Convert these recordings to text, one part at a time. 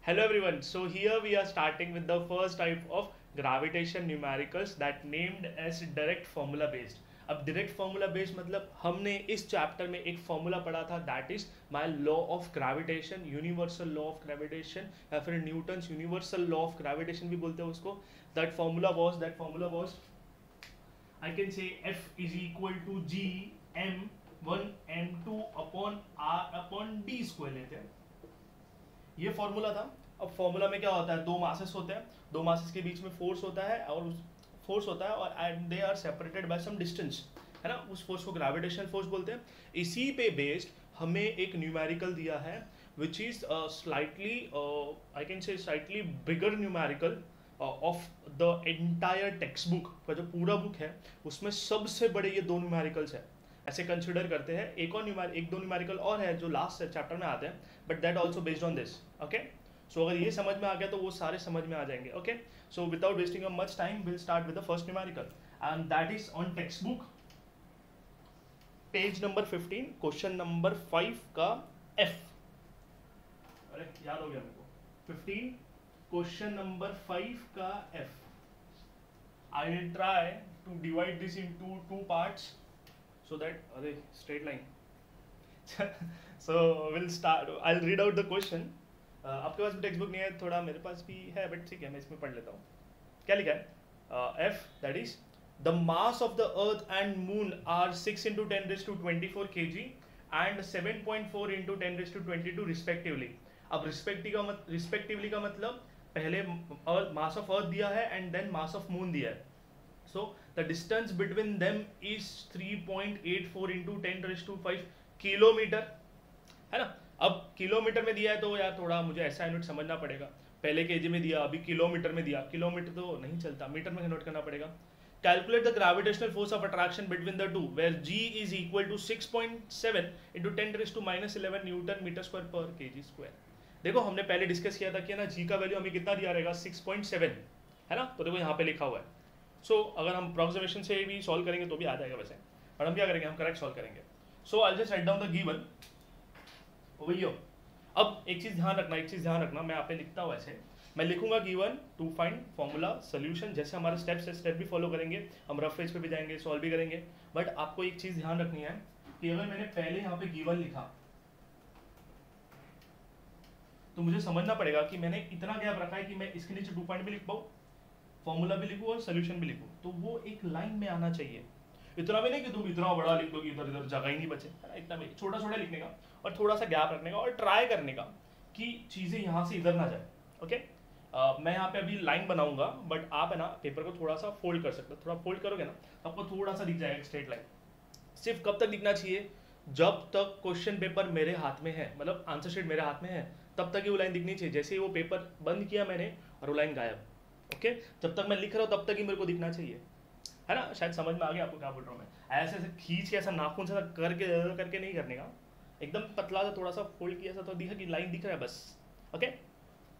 Hello everyone. So here we are starting with the first type of gravitation numericals that named as direct formula based. अब direct formula based मतलब हमने इस chapter में एक formula पढ़ा था that is my law of gravitation, universal law of gravitation या फिर Newton's universal law of gravitation भी बोलते हैं उसको. That formula was I can say F is equal to G m1 m2 upon r upon d square लेते हैं. ये formula था. अब फॉर्मूला में क्या होता है, दो मासेस होते हैं, दो मासेस के बीच में फोर्स होता है और फोर्स होता है और they are separated by some distance, है ना. उस फोर्स को ग्रेविटेशनल फोर्स बोलते हैं. इसी पे बेस्ड हमें एक न्यूमेरिकल दिया है which is slightly I can से slightly bigger numerical of the entire text book का जो पूरा बुक है उसमें सबसे बड़े ये दो न्यूमेरिकल्स है. ऐसे कंसिडर करते हैं. एक दो न्यूमेरिकल और है जो लास्ट चैप्टर में आते हैं, but that also based on this. Okay, so अगर ये समझ में आ गया तो वो सारे समझ में आ जाएंगे. Okay, so without wasting of much time will start with the first numerical and that is on text book page number 15 question number 5 का एफ. अरे याद हो गया मेरे को. 15 क्वेश्चन नंबर 5 का F. I will try to divide this into two parts so that straight line. So we'll start. I'll read out the question. आपके पास भी टेक्स्ट बुक नहीं है, थोड़ा मेरे पास भी है, बट ठीक है मैं इसमें पढ़ लेता हूँ. क्या लिखा है? F that is the mass of the earth and moon are 6 into 10 raised to 24 kg and 7.4 into 10 raised to 22 respectively. अब respectively का मतलब पहले मास ऑफ अर्थ दिया है and then mass of moon दिया है. So the distance between them is 3.84 into 10 raised to 5 kilometre, है ना. अब किलोमीटर में दिया है तो यार थोड़ा मुझे ऐसा यूनिट समझना पड़ेगा. पहले केजी में दिया, अभी किलोमीटर में दिया. किलोमीटर तो नहीं चलता, मीटर में कन्वर्ट करना पड़ेगा. Calculate the gravitational force of attraction between the two where G is equal to 6.7 into 10 raised to -11 newton metre square पर केजी स्क्वायर. देखो हमने पहले डिस्कस किया था कि ना G का वैल्यू हमें कितना दिया रहेगा, 6.7, है ना. तो देखो यहाँ पे लिखा हुआ है. सो अगर हम अप्रोक्सीमेशन से भी सॉल्व करेंगे तो भी आ जाएगा वैसे, और हम क्या करेंगे, हम करेक्ट सॉल्व करेंगे. So I just write down the given. भैया अब एक चीज़ ध्यान रखना, मैं आप पे लिखता हूँ ऐसे. मैं लिखूंगा given to find formula solution, जैसे हमारे स्टेप्स है स्टेप भी फॉलो करेंगे, हम रफ पेज पे भी जाएंगे, सॉल्व भी करेंगे. बट आपको एक चीज़ ध्यान रखनी है कि अगर मैंने पहले यहाँ पे गिवन लिखा तो मुझे समझना पड़ेगा कि मैंने इतना गैप रखा है कि मैं इसके नीचे 2 पॉइंट भी लिख पाऊँ, फॉर्मूला भी लिखूँ और सोल्यूशन भी लिखूँ. तो वो एक लाइन में आना चाहिए. इतना भी नहीं कि तुम इतना बड़ा लिख दो कि इधर इधर जगह ही नहीं बचे, है ना. इतना भी छोटा छोटा लिखने का और थोड़ा सा गैप रखने का और ट्राई करने का कि चीज़ें यहाँ से इधर ना जाए. ओके, मैं यहाँ पे अभी लाइन बनाऊंगा, बट आप है ना पेपर को थोड़ा सा फोल्ड कर सकते हो. थोड़ा फोल्ड करोगे ना तो आपको थोड़ा सा दिख जाएगा स्ट्रेट लाइन. सिर्फ कब तक दिखना चाहिए, जब तक क्वेश्चन पेपर मेरे हाथ में है, मतलब आंसर शीट मेरे हाथ में है, तब तक ही वो लाइन दिखनी चाहिए. जैसे ही वो पेपर बंद किया मैंने और वो लाइन गायब. ओके, जब तक मैं लिख रहा हूँ तब तक ही मेरे को दिखना चाहिए, है ना. शायद समझ में आ गया आपको क्या बोल रहा हूँ मैं. ऐसे ऐसे खींच के ऐसा नाखून से करके नहीं करने का. एकदम पतला सा थोड़ा सा फोल्ड किया ऐसा तो दिखा कि लाइन दिख रहा है बस. ओके,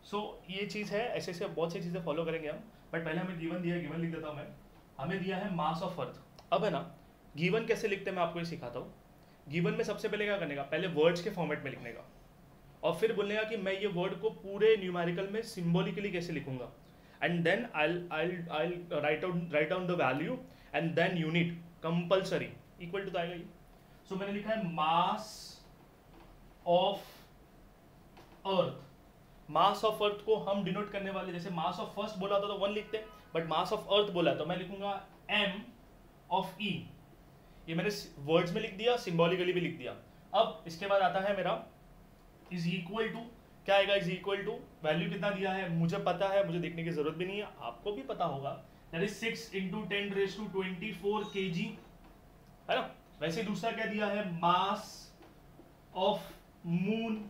सो ये चीज़ है. ऐसे ऐसे बहुत सी चीज़ें फॉलो करेंगे हम. बट पहले हमें गिवन दिया है, गिवन लिख देता हूँ मैं. हमें दिया है मास ऑफ अर्थ. अब है ना गिवन कैसे लिखते हैं मैं आपको ये सिखाता हूँ. गिवन में सबसे पहले क्या करने का, पहले वर्ड्स के फॉर्मेट में लिखने का और फिर बोलने का कि मैं ये वर्ड को पूरे न्यूमेरिकल में सिम्बॉलिकली कैसे लिखूंगा. And then I'll write down the value and then unit compulsory equal to आएगा ये. So मैंने लिखा है mass of earth. Mass of अर्थ को हम डिनोट करने वाले, जैसे मास ऑफ फर्स्ट बोला था तो 1 लिखते हैं, बट मास ऑफ अर्थ बोला तो मैं लिखूंगा m of e. ये मैंने वर्ड्स में लिख दिया, सिंबॉलिकली भी लिख दिया. अब इसके बाद आता है मेरा इज इक्वल टू. क्या आएगा, इज इक्वल टू वैल्यू कितना दिया है मुझे पता है, मुझे देखने की जरूरत भी नहीं है, आपको भी पता होगा. That is 6 into 10 raised to 24 kg, है ना. वैसे दूसरा क्या दिया है, मास ऑफ मून.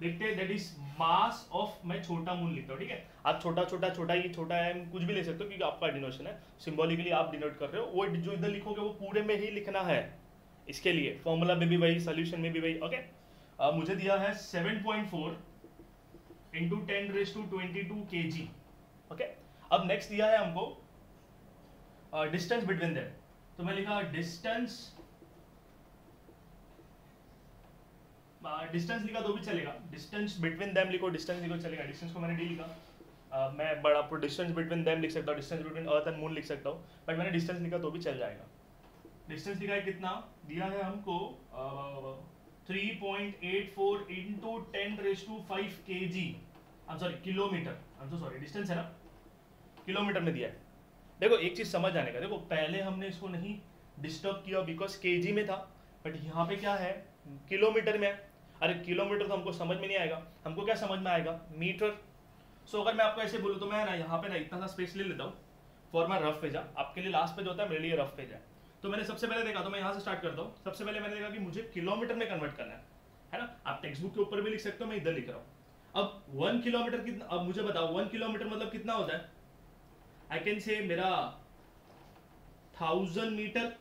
देखते हैं, दैट इज मास ऑफ, मैं छोटा मून लिखता हूँ, ठीक है. आप छोटा छोटा छोटा ये छोटा है कुछ भी ले सकते हो क्योंकि आपका डिनोशन है, सिंबॉलिकली आप डिनोट कर रहे हो. वो जो इधर लिखोगे वो पूरे में ही लिखना है. इसके लिए फॉर्मूला में भी वही, सोल्यूशन में भी वही. ओके, मुझे दिया है 7.4 into 10 raised to 22 kg. Okay, अब नेक्स्ट दिया है हमको डिस्टेंस बिटवीन देम. तो मैं लिखा डिस्टेंस डिस्टेंस लिखा तो भी चलेगा, डिस्टेंस बिटवीन देम लिखो, डिस्टेंस लिखो चलेगा, डिस्टेंस को मैंने डी लिखा। मैं बड़ा डिस्टेंस बिटवीन देम लिख सकता हूँ, distance between earth and moon लिख सकता हूँ, बट मैंने डिस्टेंस लिखा तो भी चल जाएगा। डिस्टेंस लिखा है कितना, दिया है हमको 3.84 into 10⁵ kg, sorry kilometre, sorry distance है ना, किलोमीटर में दिया है। देखो एक चीज समझ आने का, देखो पहले हमने इसको नहीं डिस्टर्ब किया बिकॉज केजी में था, बट यहाँ पे क्या है किलोमीटर में है। अरे किलोमीटर तो हमको समझ में नहीं आएगा, हमको क्या समझ में आएगा, मीटर। सो अगर मैं आपको ऐसे बोलूँ तो मैं ना यहाँ पे ना इतना सा स्पेस ले लेता हूँ फॉर माई रफ पेज, आपके लिए लास्ट पेज होता है, मेरे लिए रफ पेज है। तो मैंने सबसे पहले देखा, तो मैं यहाँ से स्टार्ट करता हूँ। सबसे पहले मैंने देखा कि मुझे किलोमीटर में कन्वर्ट करना है ना। आप टेक्स्ट बुक के ऊपर भी लिख सकते हो, मैं इधर लिख रहा हूँ। अब 1 किलोमीटर कितना, अब मुझे बताओ 1 किलोमीटर मतलब कितना होता है। आई कैन से मेरा 1000 मीटर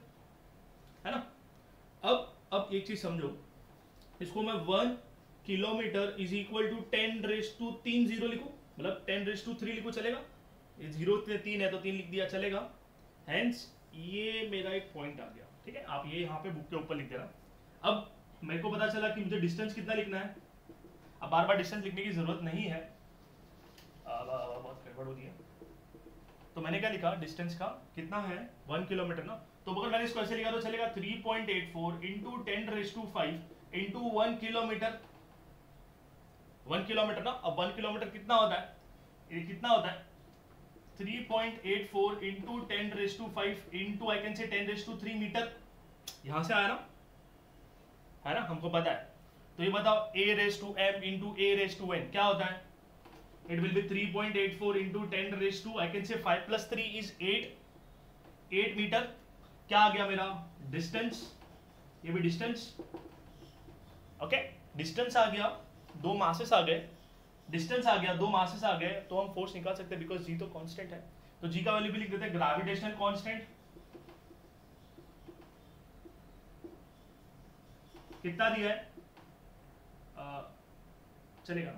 है ना। अब एक चीज समझो, इसको मैं 1 किलोमीटर इज इक्वल टू 10⁻³ लिखूं, मतलब 10⁻³ लिखूं, चलेगा। ये 0 3 है तो 3 लिख दिया, चलेगा। हेंस ये मेरा एक पॉइंट आ गया, ठीक है। आप ये यहाँ पे बुक के ऊपर लिख देना। अब मेरे को पता चला कि मुझे डिस्टेंस कितना लिखना है। अब बार बार डिस्टेंस लिखने की जरूरत नहीं है, बहुत गड़बड़ होती है। तो मैंने क्या लिखा, डिस्टेंस का कितना है 1 किलोमीटर ना। तो अगर मैंने इसको ऐसे लिखा तो चलेगा 3.84 इंटू 10⁵ इंटू 1 किलोमीटर, 1 किलोमीटर ना। अब 1 किलोमीटर कितना होता है, ये कितना होता है 3.84 इंटू 10⁵ इंटू आई कैन से 10⁻³ मीटर। यहां से आया ना, है ना, हमको पता है। तो ये बताओ a⁻m इंटू a⁻n क्या होता है, it will be 3.84 into 10⁻, I can say 5 plus 3 is 8 metre. क्या आ गया मेरा डिस्टेंस, ये भी डिस्टेंस, ओके। डिस्टेंस आ गया, 2 मासेस आ गए, डिस्टेंस आ गया, 2 मासेस आ गए, तो हम फोर्स निकाल सकते हैं बिकॉज जी तो कांस्टेंट है। तो जी का वैल्यू भी लिख देते हैं, ग्रेविटेशनल कांस्टेंट कितना दिया है, चलेगा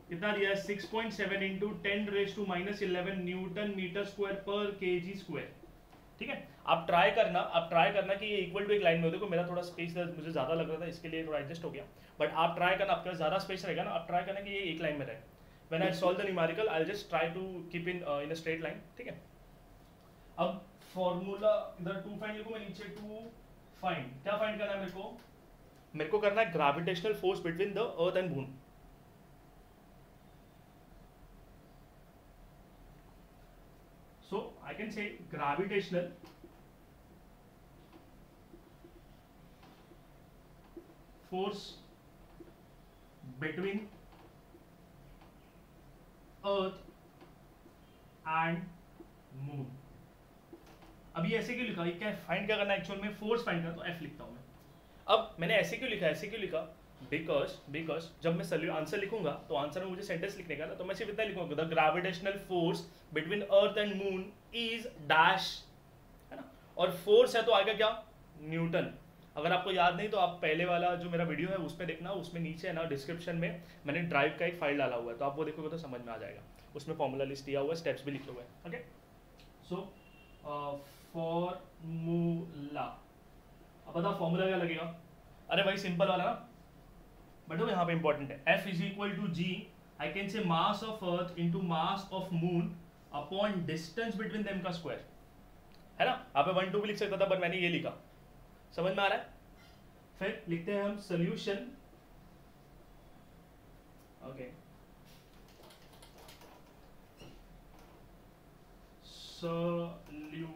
कितना दिया है 6.7 इंटू 10⁻⁻11 न्यूटन मीटर स्क्वायर पर केजी स्क्वायर, ठीक है। आप ट्राई करना कि ये इक्वल टू एक लाइन में हो। देखो मेरा थोड़ा स्पेस मुझे ज्यादा लग रहा था, इसके लिए थोड़ा एडजस्ट हो गया, बट आप ट्राई करना, आपके पास ज्यादा स्पेस रहेगा ना, आप ट्राई करना कि ये एक लाइन में रहे। When I solve the numerical I just try to keep in a straight line, ठीक है। अब फॉर्मूला इधर 2 फाइंड लिखूं मैं, नीचे 2 फाइंड, क्या फाइंड करना है मेरे को करना है gravitational force between the earth and moon. So I can say gravitational force between Earth and Moon। अभी ऐसे क्यों लिखा, ये क्या फाइंड क्या करना है एक्चुअल में, फोर्स फाइंड करना, तो F लिखता हूं मैं। अब मैंने ऐसे क्यों लिखा, बिकॉज जब मैं आंसर लिखूंगा तो आंसर में मुझे सेंटेंस लिखने का ना, तो मैं सिर्फ इतना लिखूंगा, the gravitational force between earth and moon is dash, है ना। और फोर्स है तो आएगा क्या, न्यूटन। अगर आपको याद नहीं तो आप पहले वाला जो मेरा वीडियो है उस पर देखना, उसमें नीचे है ना डिस्क्रिप्शन में मैंने ड्राइव का एक फाइल डाला हुआ है, तो आप वो देखोगे तो समझ में आ जाएगा। उसमें फॉर्मूला लिस्ट दिया हुआ है, स्टेप्स भी लिखे हुए हैं, ओके। सो फॉर्मूला, अब बताओ फॉर्मूला क्या लगेगा। अरे भाई सिंपल वाला ना, बट वो यहाँ पे इंपॉर्टेंट है। F is equal to G, I can say mass of earth into mass of moon upon distance between them का स्क्वायर, है ना। आप 1 2 भी लिख सकता था, पर मैंने ये लिखा, समझ में आ रहा है। फिर लिखते हैं हम solution, okay. Solution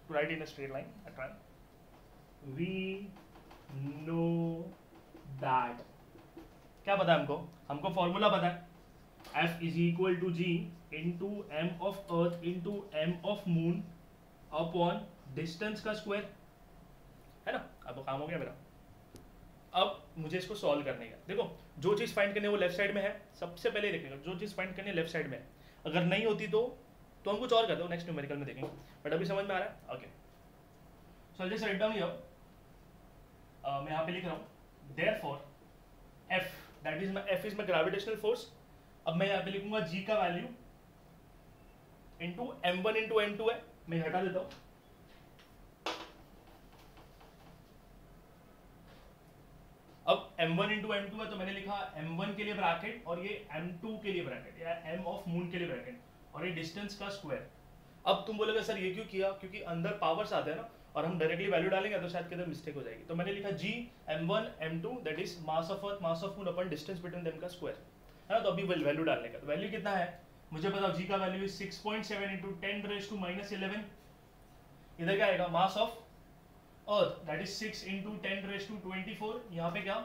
to write in a straight line, I try. We know that, क्या पता है हमको फॉर्मूला पता है, F is equal to G into M of earth into M of moon upon distance का स्क्वायर, है ना। अब काम हो गया मेरा। अब मुझे इसको सॉल्व करने का, देखो जो चीज फाइंड करनी है वो लेफ्ट साइड में है, सबसे पहले देखेंगे जो चीज फाइंड करनी है लेफ्ट साइड में है। अगर नहीं होती तो हम कुछ और करते हो, नेक्स्ट न्यूमेरिकल में देखेंगे, बट अभी समझ में आ रहा है, okay. So just write down here, मैं यहाँ पे लिख रहा हूँ therefore F, that is my F is my gravitational force। अब मैं यहाँ पे लिखूंगा G का value into m1 into m2 है, मैं हटा देता हूँ। m1 इंटू m2 है, तो मैंने लिखा m1 के लिए ब्रैकेट और ये m2 के लिए ब्रैकेट या m ऑफ मून के लिए ब्रैकेट और ये डिस्टेंस का स्क्वायर। अब तुम बोलोगे सर ये क्यों किया, क्योंकि अंदर पावर्स आते हैं ना और हम डायरेक्टली वैल्यू डालेंगे तो शायद किधर मिस्टेक हो जाएगी। तो मैंने लिखा g m1 m2 that is mass of earth mass of moon upon distance between them का स्क्वायर है ना। तो अभी वैल्यू डालने का, तो वैल्यू कितना है मुझे बताओ, g का value is 6.7 into 10 raise to -11। इधर क्या आएगा mass of earth that is 6 into 10 raise to 24। यहाँ पे क्या,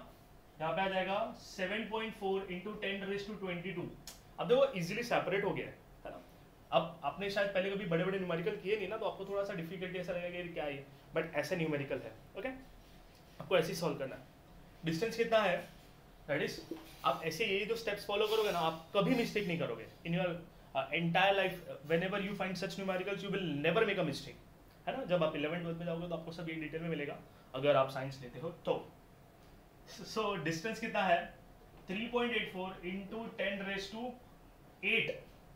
यहाँ पे आ जाएगा 7.4 इंटू 10 रेज टू 22। अब देखो इजीली सेपरेट हो गया है ना। अब आपने शायद पहले कभी बड़े बड़े न्यूमेरिकल किए नहीं ना, तो आपको थोड़ा सा डिफिकल्टी ऐसा लगेगा कि क्या है, बट ऐसा न्यूमेरिकल है। ओके, आपको ऐसे ही सॉल्व करना है। डिस्टेंस कितना है दैट इज, आप ऐसे ये जो स्टेप्स फॉलो करोगे ना आप कभी मिस्टेक नहीं करोगे in your entire life. Whenever you find such numericals you will never make a mistake, है ना। जब आप 11th 12th में जाओगे तो आपको सब ये डिटेल में मिलेगा अगर आप साइंस लेते हो तो। सो डिस्टेंस कितना है 3.84 इंटू 10 रेज टू 8।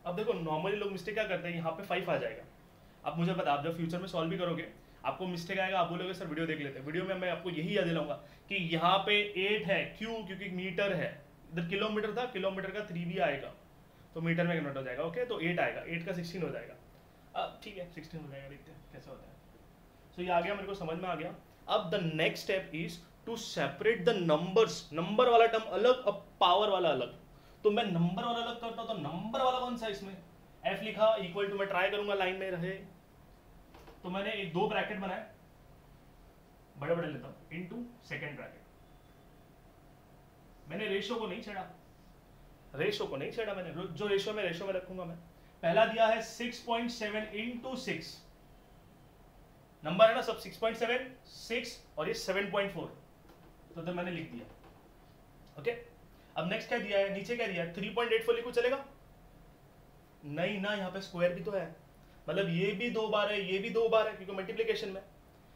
अब देखो नॉर्मली लोग मिस्टेक क्या करते हैं, यहाँ पे 5 आ जाएगा। अब मुझे पता, आप जब फ्यूचर में सॉल्व भी करोगे आपको मिस्टेक आएगा, आप बोलोगे सर वीडियो देख लेते हैं। वीडियो में मैं आपको यही याद दिलाऊंगा कि यहाँ पे 8 है, क्यों, क्योंकि मीटर है, इधर किलोमीटर था, किलोमीटर का 3 भी आएगा तो मीटर में कन्वर्ट हो जाएगा। ओके, तो 8 आएगा, 8 का 16 हो जाएगा। अब ठीक है 16 हो जाएगा, देखते हैं कैसे होता है। सो ये आ गया, मेरे को समझ में आ गया। अब the next step is to separate the numbers. Number वाला टर्म अलग, अब पावर वाला अलग। तो मैं नंबर वाला अलग करता हूं, तो नंबर वाला कौन सा इसमें, f लिखा इक्वल टू, मैं ट्राई करूंगा लाइन में रहे, तो मैंने एक 2 ब्रैकेट बनाए, बड़े बड़े लेता हूं, इनटू सेकंड ब्रैकेट। मैंने रेशो को नहीं छेड़ा, रेशो को नहीं छेड़ा मैंने, जो रेशो में रखूंगा मैं। पहला दिया है 6.7 इंटू 6, नंबर है ना सब 6.7 6 और ये 7.4, तो मैंने लिख दिया। ओके, अब नेक्स्ट क्या दिया है, नीचे क्या दिया है 3.84 लिखो, चलेगा नहीं ना, यहाँ पे स्क्वायर भी तो है, मतलब ये भी 2 बार है, ये भी 2 बार है, क्योंकि मल्टीप्लिकेशन में।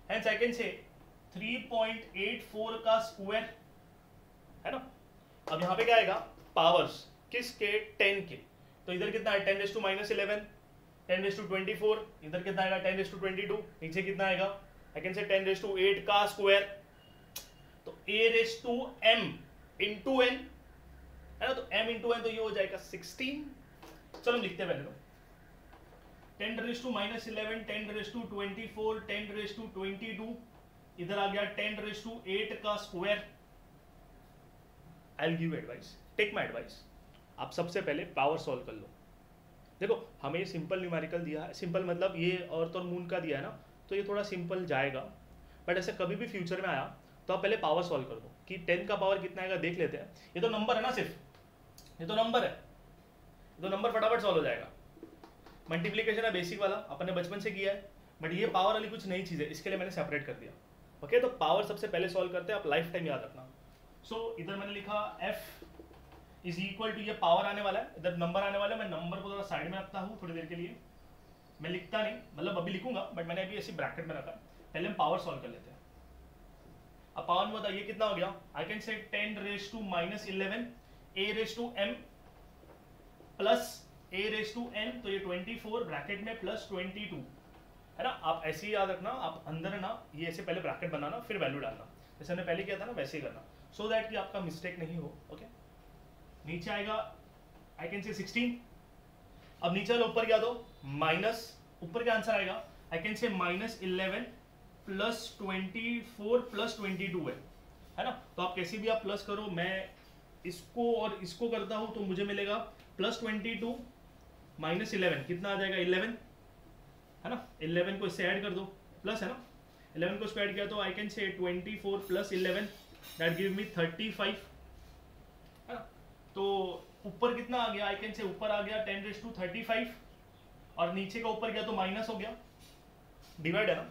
हेंस आई कैन से 3.84 का स्क्वायर, है ना। अब यहाँ पे क्या आएगा पावर्स, किसके 10 के, तो इधर कितना है 10 रेज टू -11, 10 रेज टू 24, इधर कितना आएगा 10 रेज टू 22, नीचे कितना आएगा आई कैन से 10 रेज टू 8 का स्क्वायर, तो a raise to m into n, है ना। तो m इंटू n तो ये हो जाएगा 16। चलो हम लिखते हैं पहले, तो 10 raise to -11, 10 raise to 24, 10 raise to 22, इधर आ गया 10 रेज टू 8 का square. I will give advice, take my advice, आप सबसे पहले पावर सॉल्व कर लो। देखो हमें सिंपल न्यूमेरिकल दिया है, सिंपल मतलब ये अर्थ और मून का दिया है ना, तो ये थोड़ा सिंपल जाएगा, बट ऐसे कभी भी फ्यूचर में आया तो आप पहले पावर सॉल्व कर दो कि 10 का पावर कितना आएगा देख लेते हैं। ये तो नंबर है ना, सिर्फ ये तो नंबर है, तो नंबर फटाफट सॉल्व हो जाएगा। मल्टीप्लिकेशन है बेसिक वाला, अपन ने बचपन से किया है, बट ये पावर वाली कुछ नई चीज़ है, इसके लिए मैंने सेपरेट कर दिया। ओके, तो पावर सबसे पहले सॉल्व करते हैं, आप लाइफ टाइम याद रखना। सो इधर मैंने लिखा f इज इक्वल टू, ये पावर आने वाला है, इधर नंबर आने वाला है, मैं नंबर को थोड़ा साइड में रखता हूँ थोड़ी देर के लिए, मैं लिखता नहीं, मतलब अभी लिखूंगा बट मैंने अभी ऐसी ब्रैकेट में रखा। पहले हम पावर सॉल्व कर लेते हैं। अब पावर में बताइए कितना हो गया, आई can say 10 raise to -11 a raise to m plus a raise to n, तो ये 24 ब्रैकेट में प्लस 22, है ना। आप ऐसे ही याद रखना, आप अंदर ना ये ऐसे पहले ब्रैकेट बनाना फिर वैल्यू डालना, जैसे हमने पहले किया था ना वैसे ही करना, सो दैट कि आपका मिस्टेक नहीं हो। ओके, नीचे आएगा आई कैन से 16, अब नीचे वाले ऊपर क्या दो माइनस, ऊपर क्या आंसर आएगा आई कैन से -11 प्लस 24 प्लस 22 है ना। तो आप कैसे भी आप प्लस करो, मैं इसको और इसको करता हूं तो मुझे मिलेगा प्लस 22 -11 कितना आ जाएगा 11, है ना। 11 को इससे ऐड कर दो, प्लस है ना, 11 को इसको ऐड किया तो आई कैन से 24 प्लस 11 दैट गिव मी 35, है ना। तो ऊपर कितना आ गया आई कैन से, ऊपर आ गया 10 रेज टू 35 और नीचे का ऊपर गया तो माइनस हो गया, डिवाइड है ना,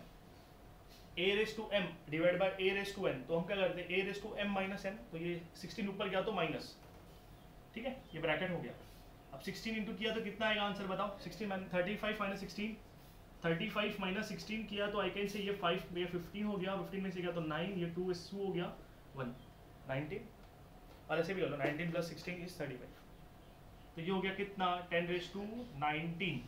a raise to m divide by a raise to n, तो हम क्या करते हैं a raise to m minus n, तो ये 16 ऊपर गया तो माइनस, ठीक है, ये ब्रैकेट हो गया। अब 16 इंटू किया तो कितना आएगा आंसर बताओ, 35 माइनस 16, 35 माइनस 16 किया तो आई कैन से ये 5 ये 15 हो गया, 15 में से गया तो 9, ये 2 इस 2 हो गया 1, 19, और ऐसे भी हो लो 19 प्लस 16 इज 35, तो ये हो गया कितना 10 रेज टू 19।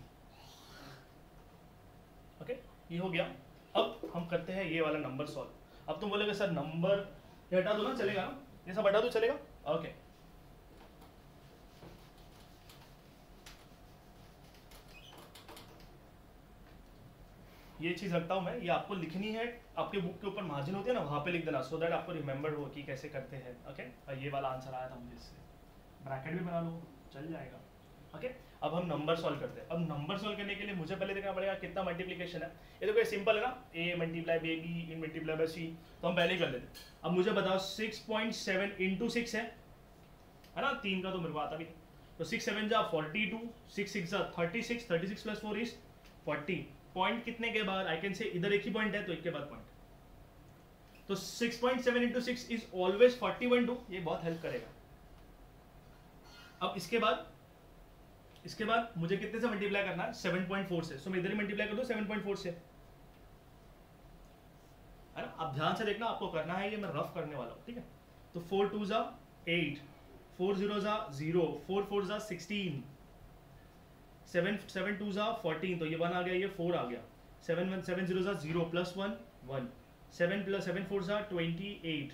ओके, ये हो गया। अब हम करते हैं ये वाला नंबर सॉल्व। अब तुम बोलोगे सर नंबर हटा दो ना, चलेगा ना, ये सब हटा दो, चलेगा? ओके ये चीज रखता हूं मैं, ये आपको लिखनी है, आपके बुक के ऊपर मार्जिन होती है ना, वहां पे लिख देना, सो दैट आपको रिमेंबर हो कि कैसे करते हैं। ओके ये वाला आंसर आया था मुझे इससे, ब्रैकेट भी बना लो, चल जाएगा। ओके अब हम नंबर सॉल्व करते हैं। अब नंबर सॉल्व करने के लिए मुझे पहले देखना पड़ेगा कितना मल्टीप्लिकेशन है। ये देखो ये सिंपल है ना, a multiply B B multiply by C, तो हम पहले ही कर लेते। अब मुझे बताओ 6.7 इंटू 6 है ना, 3 का तो मेरे को आता भी नहीं, तो 6 7 जा 42, 6 6 जा 36, 36 प्लस 4 इज 40। पॉइंट कितने के बाद, आई कैन से इधर एक ही पॉइंट है तो एक के बाद पॉइंट, तो 6.7 इंटू 6 इज ऑलवेज 40.2, ये बहुत हेल्प करेगा। अब इसके बाद मुझे कितने से मल्टीप्लाई करना है, 7.4 से, सो मैं इधर ही मल्टीप्लाई कर दूं 7.4 से, है ना। अब ध्यान से देखना, आपको करना है ये, मैं रफ करने वाला हूं, ठीक है। तो 4 2 जा 8, 4 0 जा 0, 4 4 जा 16, 7 7 2 जा 14, तो ये 1 आ गया, ये 4 आ गया, 7 1 7 0 जा 0 प्लस 1 1, 7 प्लस 7 4 जा 28,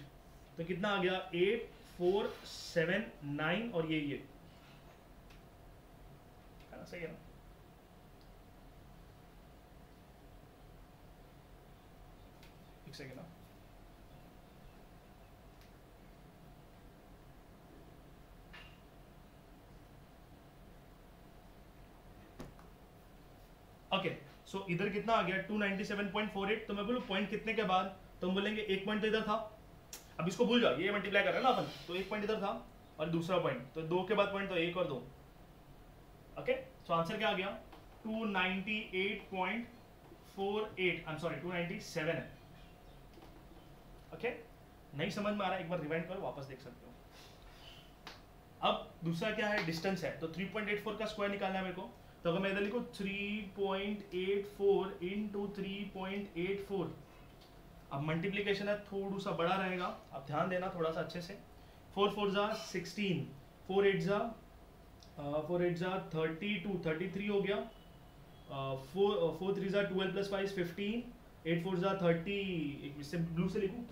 तो कितना आ गया 8 4 7 9, और ये है ना, सही है ना। एक सेकेंड ना, ओके सो इधर कितना आ गया 297.48, तो मैं बोलूँ पॉइंट कितने के बाद, तो हम बोलेंगे एक पॉइंट तो इधर था, अब इसको भूल जाओ, ये मल्टीप्लाई कर रहे हैं ना अपन, तो एक पॉइंट इधर था और दूसरा पॉइंट, तो 2 के बाद पॉइंट, तो 1 और 2। ओके सो आंसर क्या आ गया 298.48, आई एम सॉरी 297 है। ओके नहीं समझ में आ रहा है, एक बार रिवाइंड करो, वापस देख सकते हो। अब दूसरा क्या है, डिस्टेंस है, तो 3.84 का स्क्वायर निकालना है मेरे को, तो अगर मैं इधर लिखूं 3.84 इंटू 3.84, अब मल्टीप्लीकेशन है थोड़ा सा बड़ा रहेगा, अब ध्यान देना थोड़ा सा अच्छे से। 4 4 जा 16, 4 8 जा 32, 33 हो गया, 4 3 जा 12 प्लस 5 15, 8 4 जा 30, इससे ब्लू से लिखूं,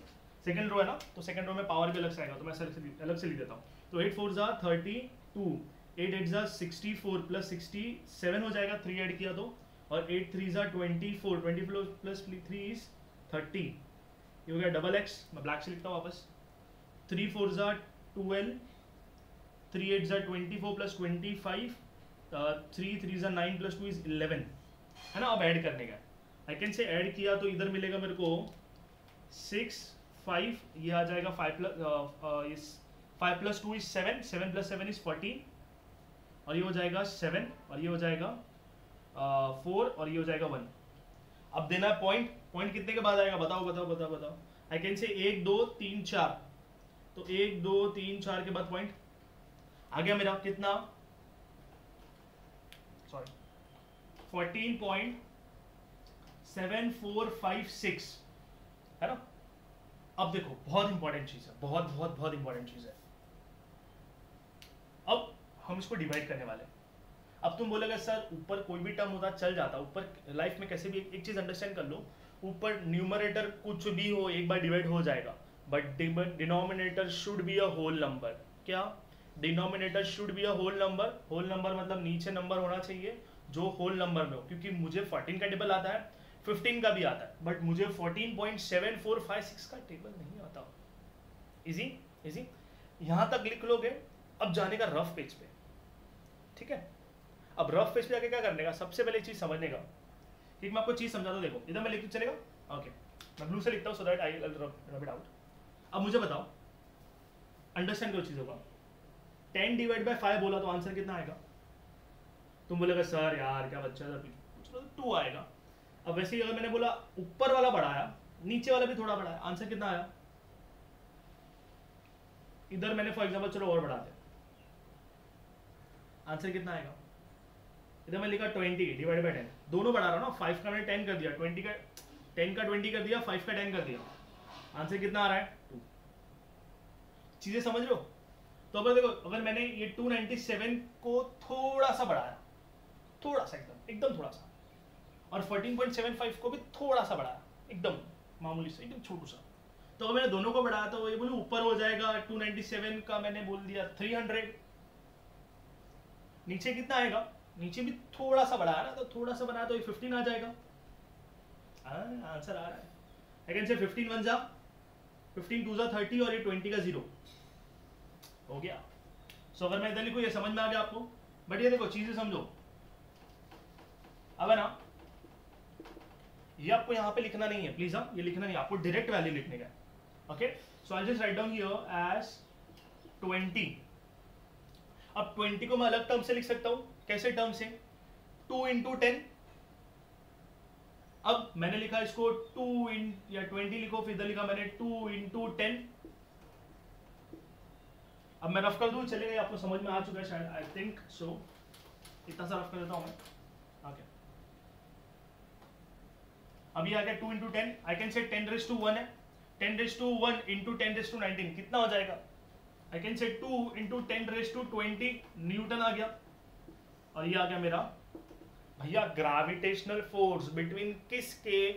सेकंड रो है ना, तो सेकंड रो में पावर भी अलग से आएगा, तो मैं अलग से लिख देता हूँ, तो 8 4 जा 32, 8 8 जा 64 प्लस 67 हो जाएगा, 3 ऐड किया तो, और 8 3 जा 24, 24 प्लस 3 इज 30, ये हो गया डबल एक्स, मैं ब्लैक से लिखता हूँ वापस, 3 4 जा 12, 3 8 जा 24 प्लस 25, 3 3 जा 9 प्लस 2 इज 11, है ना। अब ऐड करने का, आई कैन से ऐड किया तो इधर मिलेगा मेरे को 6 5, ये आ जाएगा 5 प्लस 2 इज 7, 7 प्लस 7 इज 14, और ये हो जाएगा 7, और ये हो जाएगा 4, और ये हो जाएगा 1। अब देना है पॉइंट, पॉइंट कितने के बाद आएगा, बताओ बताओ बताओ बताओ। आई कैन से 1 2 3 4, तो 1 2 3 4 के बाद पॉइंट आ गया मेरा कितना, सॉरी 14.7456, है ना। अब देखो बहुत इंपॉर्टेंट चीज है, बहुत बहुत बहुत इंपॉर्टेंट चीज है। अब हम इसको डिवाइड करने वाले हैं। अब तुम बोलोगे सर ऊपर कोई भी टर्म होता चल जाता, ऊपर लाइफ में कैसे भी एक चीज अंडरस्टैंड कर लो, ऊपर न्यूमरेटर कुछ भी हो एक बार डिवाइड हो जाएगा, but denominator should be a whole number. क्या denominator should be a whole number, whole number मतलब नीचे नंबर होना चाहिए जो होल नंबर में हो, क्योंकि मुझे 14 का टेबल आता है, 15 का भी आता है, बट मुझे 14.7456 का टेबल नहीं आता। इजी इजी, यहां तक लिख लोगे। अब जाने का रफ पेज पे, ठीक है। अब रफ पेज पे जाके क्या करने का, सबसे पहले चीज समझने का, ठीक मैं आपको चीज समझा दो, देखो इधर मैं लिख चलेगा, ओके मैं ब्लू से लिखता हूं so that I will rub it out. अब मुझे बताओ, अंडरस्टैंड करो चीजों का, 10 डिवाइड बाय 5 बोला तो आंसर कितना आएगा, तुम बोलेगा सर यार क्या बच्चा था, कुछ 2 आएगा। अब वैसे ही अगर मैंने बोला ऊपर वाला बढ़ाया नीचे वाला भी थोड़ा बढ़ाया, आंसर कितना आया, इधर मैंने फॉर एग्जांपल चलो और बढ़ा दिया, आंसर कितना आएगा, इधर मैं लिखा 20 डिवाइड बाय 10, दोनों बढ़ा रहा हूँ ना, 5 का मैंने 10 कर दिया, 10 का 20 कर दिया, 5 का 10 कर दिया, आंसर कितना आ रहा है 2। चीजें समझ लो। तो अगर देखो, अगर मैंने ये 297 को थोड़ा सा बढ़ाया, थोड़ा सा एकदम थोड़ा सा, और 14.75 को भी थोड़ा सा बढ़ाया, एकदम मामूली से, एकदम छोटू सा, तो अगर मैंने दोनों को बढ़ाया तो ये बोलूं ऊपर हो जाएगा 297 का, मैंने बोल दिया 300। नीचे कितना आएगा, नीचे भी थोड़ा सा बढ़ाया ना, तो थोड़ा सा बनाया तो ये 15 आ जाएगा। आंसर आ रहा है। आई कैन से 15 1 जा 15 2 जा 30 और ये 20 का 0 हो गया। सो अगर मैं इधर लिखूं, ये समझ में आ गया आपको। बट ये देखो चीजें समझो, अब है ना, ये आपको यहाँ पे लिखना नहीं है प्लीज। हाँ, ये लिखना नहीं, आपको डायरेक्ट वैल्यू लिखने का है। Okay, so I just write down here as 20। अब 20 को मैं अलग टर्म से लिख सकता हूं। कैसे टर्म से? 2 इंटू 10। अब मैंने लिखा इसको 2 या 20 लिखो, फिर इधर लिखा मैंने 2 इंटू 10। अब मैं रफ कर दूं, चलेगा? आपको समझ में आ चुका है शायद, आई थिंक सो। इतना सा रफ कर देता हूं मैं। ओके, अब ये आ गया 2 इंटू 10। आई कैन से 10⁻1 है। 10⁻1 इंटू 10⁻19 कितना हो जाएगा? आई कैन से 2 इंटू 10⁻20 न्यूटन आ गया। और ये आ गया मेरा भैया ग्रेविटेशनल फोर्स बिटवीन किसके?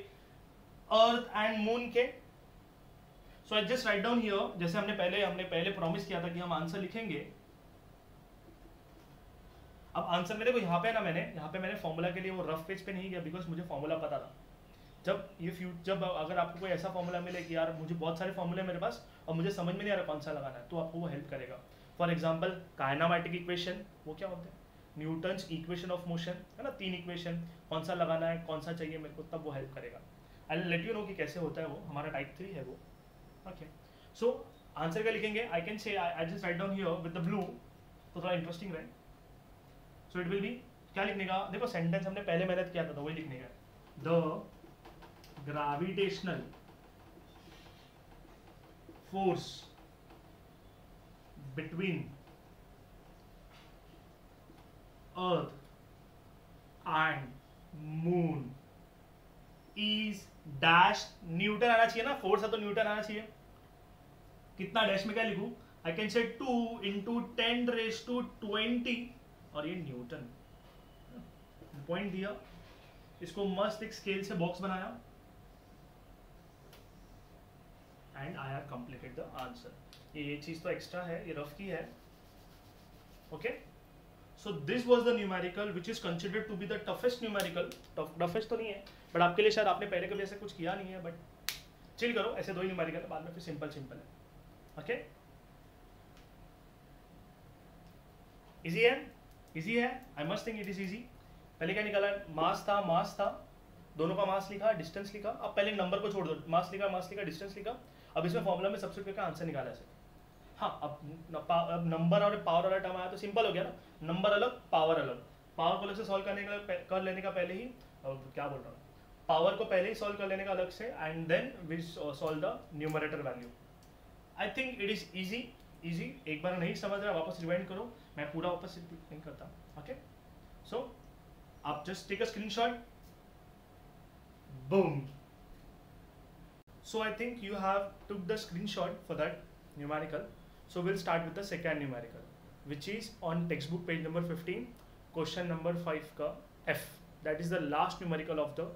अर्थ एंड मून के। So I just write down here, जैसे हमने पहले प्रॉमिस किया था कि हम आंसर लिखेंगे। अब आंसर मेरे को यहाँ पे ना, मैंने फॉर्मूला के लिए वो रफ पेज पे नहीं गया, बिकॉज मुझे फॉर्मूला पता था। जब अगर आपको कोई ऐसा फॉर्मूला मिले कि यार मुझे बहुत सारे फॉर्मूले मेरे पास और मुझे समझ में नहीं आ रहा कौन सा लगाना है, तो आपको वो हेल्प करेगा। फॉर एग्जाम्पल काइनेमेटिक इक्वेशन, वो क्या होते हैं? न्यूटन्स इक्वेशन ऑफ मोशन, है ना, 3 इक्वेशन, कौन सा लगाना है, कौन सा चाहिए मेरे को, तब वो हेल्प करेगा। I will let you know कि कैसे होता है वो। हमारा टाइप 3 है वो। ओके, सो आंसर क्या लिखेंगे? आई can say I just write down here with the blue, तो थोड़ा इंटरेस्टिंग रहे। सो इट विल बी, क्या लिखने का? देखो सेंटेंस हमने पहले मेहनत किया था, तो वही लिखने का। The gravitational force between earth and moon is dash Newton आना चाहिए ना, फोर्स है तो न्यूटन आना चाहिए। कितना डैश में क्या लिखूं? आई कैन से 2 इंटू 10⁻20 और ये न्यूटन। पॉइंट दिया, इसको मस्त एक स्केल से बॉक्स बनाया and I have completed the answer. ये चीज तो एक्स्ट्रा है, ये रफ की है। Okay, so this was the numerical which is considered to be the toughest numerical. Toughest तो नहीं है, बट आपके लिए शायद, आपने पहले कभी ऐसा कुछ किया नहीं है, बट चिल करो, ऐसे 2 ही न्यूमेरिकल है, बाद में फिर सिंपल है। ओके, इजी है, इजी है। I must think it is easy. पहले क्या निकाला? मास था, दोनों का मास लिखा, डिस्टेंस लिखा। अब पहले नंबर को छोड़ दो, मास लिखा, डिस्टेंस लिखा। अब इसमें फॉर्मूला में सब्स्टिट्यूट करके आंसर निकाला ऐसे। हाँ, अब नंबर और पावर वाला टर्म आया तो सिंपल हो गया ना, नंबर अलग पावर अलग। पावर को अलग से सॉल्व कर लेने का पहले ही, क्या बोल रहा हूँ, पावर को पहले ही सॉल्व कर लेने का अलग से, and then we solve the numerator value. I think it is easy. एक बार नहीं समझ रहा, वापस रिवाइंड करो, मैं पूरा वापस रिपीट नहीं करता। ओके, सो आप just take a screenshot, boom. So I think you have took the screenshot for that numerical. So we'll start with the second numerical, which is on textbook page number 15, question number 5 का F. That is the last numerical of the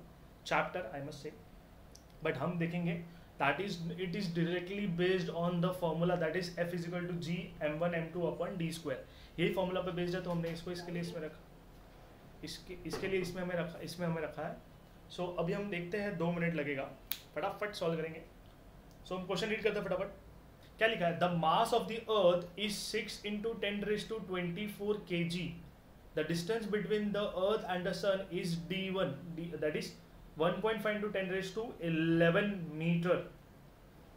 chapter, I must say. But हम देखेंगे it is directly based on the formula that is F is equal to G m1 m2 upon d square. यही formula पे based है, तो हमने इसको इसके लिए इसमें रखा, इसके लिए इसमें हमें रखा है। सो अभी हम देखते हैं, 2 मिनट लगेगा, फटाफट सॉल्व करेंगे। सो हम क्वेश्चन रीड करते हैं फटाफट। क्या लिखा है? The mass of the earth is 6 into 10⁻24 kg। The distance between the earth and the sun is d1, that is 1.5 into 10⁻11 metre.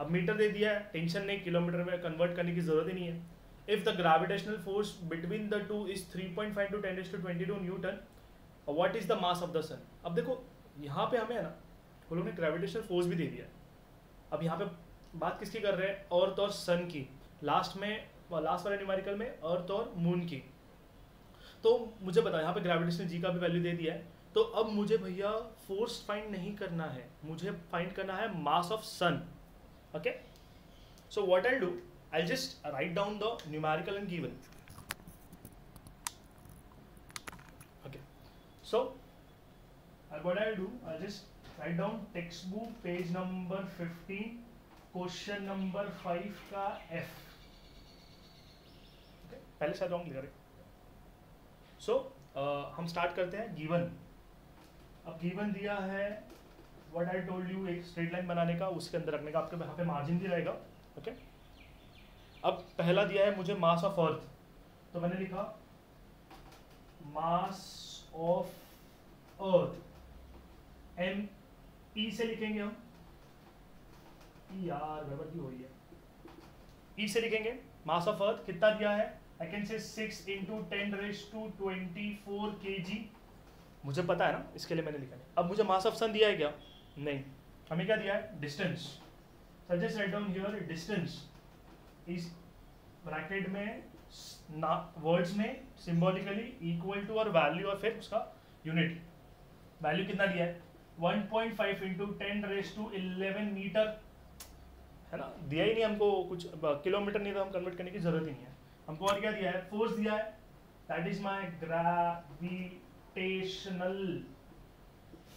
अब मीटर दे दिया है, टेंशन नहीं, किलोमीटर में कन्वर्ट करने की जरूरत ही नहीं है। If the gravitational force between the two is 3.5 into 10⁻22 newton, what is the mass of the sun. अब देखो यहाँ पे हमें है ना, वो लोग ने ग्रेविटेशनल फोर्स भी दे दिया है। अब यहाँ पे बात किसकी कर रहे हैं? अर्थ और सन की। लास्ट वाले न्यूमेरिकल में अर्थ और मून की। तो मुझे बताओ, यहाँ पे ग्रेविटेशनल जी का भी वैल्यू दे दिया है। तो अब मुझे भैया फोर्स फाइंड नहीं करना है, मुझे फाइंड करना है mass of sun. Okay, so what I do, I just write down the numerical and given. Okay, so what I'll do, I'll just write down textbook page number 15, question number 5 का F। पहले शायद wrong लिखा रहे। सो हम start करते हैं given. अब given दिया है व्हाट आई टोल्ड यू, एक स्ट्रेट लाइन बनाने का, उसके अंदर रखने का, आपके यहाँ पे मार्जिन भी रहेगा। ओके अब पहला दिया है मुझे मास ऑफ अर्थ, तो मैंने लिखा मास ऑफ अर्थ एम ई से लिखेंगे हम, यार गड़बड़ी हो रही है, ई से लिखेंगे। मास ऑफ अर्थ कितना दिया है, आई कैन से 6 × 10⁻24 kg, मुझे पता है ना, इसके लिए मैंने लिखा है। अब मुझे मास ऑफ सन दिया है क्या, नहीं, हमें क्या दिया है, distance. So just write down here distance is bracket में वर्ड्स में सिंबॉलिकली इक्वल टू और वैल्यू और फिर उसका यूनिट। वैल्यू कितना दिया है, 1.5 × 10⁻11 मीटर, है ना, दिया ही नहीं हमको कुछ, किलोमीटर नहीं, तो हम कन्वर्ट करने की जरूरत ही नहीं है हमको। और क्या दिया है, फोर्स दिया है, that is my gravitational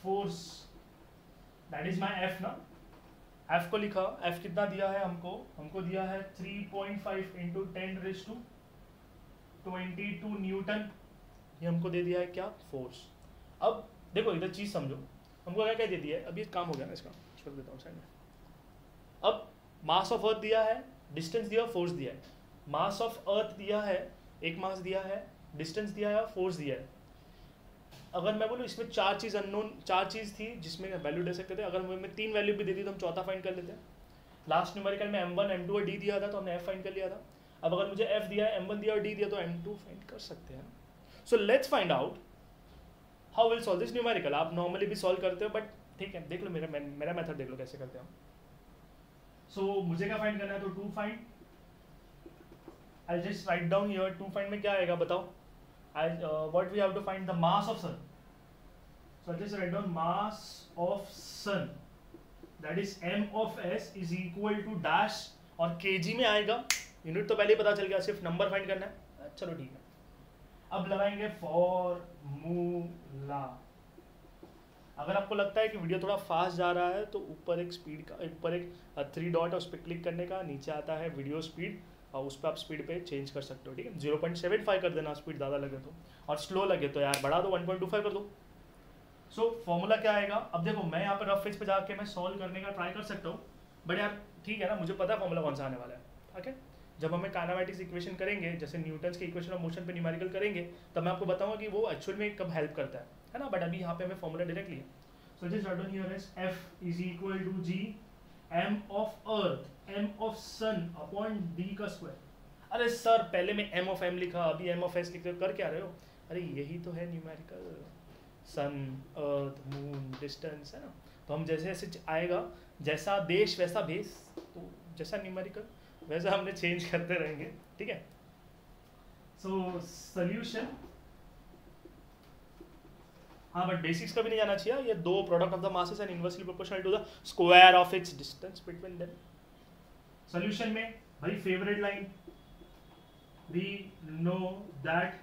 force, that is my F ना। एफ को लिखा, एफ कितना दिया है हमको दिया है 3.5 × 10⁻22 न्यूटन, ये हमको दे दिया है क्या, फोर्स। अब देखो इधर चीज समझो, हमको क्या क्या दे दिया है, अभी काम हो गया ना इसका, छोड़ देता हूँ साइड में। अब मास ऑफ अर्थ दिया है, डिस्टेंस दिया, फोर्स दिया है। मास ऑफ अर्थ दिया है, एक मास दिया है, डिस्टेंस दिया है, फोर्स दिया है। अगर मैं बोलूँ इसमें 4 चीज़ अननोन, 4 चीज़ थी जिसमें वैल्यू दे सकते थे, अगर मैं 3 वैल्यू भी दे दी तो हम चौथा फाइंड कर लेते हैं। लास्ट न्यूमेरिकल में M1 M2 और D दिया था तो हमने F फाइंड कर लिया था। अब अगर मुझे F दिया है, M1 दिया और D दिया तो M2 फाइंड कर सकते हैं। So let's find out how will solve this numerical. आप नॉर्मली भी सॉल्व करते हो, बट ठीक है, देख लो मेरा मेथड देख लो कैसे करते हो। सो मुझे क्या फाइंड करना है, तो 2 find, I'll just write down here 2 find में क्या आएगा बताओ, what we have to find the mass of sun, so I'll just write down mass of sun, that is m of s is equal to dash, और kg में आएगा, unit तो पहले ही पता चल गया, सिर्फ नंबर फाइंड करना है। चलो ठीक है, अब लगाएंगे फॉर्मूला। अगर आपको लगता है कि वीडियो थोड़ा फास्ट जा रहा है तो ऊपर एक स्पीड का, ऊपर एक 3 डॉट है, उस पर क्लिक करने का, नीचे आता है वीडियो स्पीड, और उस पर आप स्पीड पे चेंज कर सकते हो, ठीक है। 0.75 कर देना स्पीड ज़्यादा लगे तो, और स्लो लगे तो यार बढ़ा दो 1.25 कर दो। सो फॉर्मूला क्या आएगा, अब देखो मैं यहाँ पे रफ पेज पे जाके मैं सॉल्व करने का ट्राई कर सकता हूँ, बट यार ठीक है ना, मुझे पता है फॉर्मूला कौन सा आने वाला है। ठीक है, जब हमें काइनेमैटिक्स इक्वेशन करेंगे, जैसे न्यूटन्स के इक्वेशन ऑफ मोशन पे न्यूमेरिकल करेंगे, तब मैं आपको बताऊंगा कि वो एक्चुअल में कब हेल्प करता है ना, बट अभी यहाँ पे हमें फॉर्मूला डायरेक्टली है। So just write down here is F is equal to G m of earth m of sun upon d का स्क्वायर। अरे सर पहले में m ऑफ m लिखा, अभी m ऑफ s लिख कर क्या रहे हो, अरे यही तो है न्यूमेरिकल, सन अर्थ मून डिस्टेंस, है ना। तो हम जैसे जैसे आएगा, जैसा देश वैसा भेष, तो जैसा न्यूमेरिकल वैसा हमने चेंज करते रहेंगे, ठीक है। सो सॉल्यूशन, हाँ बट बेसिक्स का भी नहीं जाना चाहिए, ये दो product of the masses and inversely proportional to the square of its distance between them. Solution में भाई favourite line, we know that,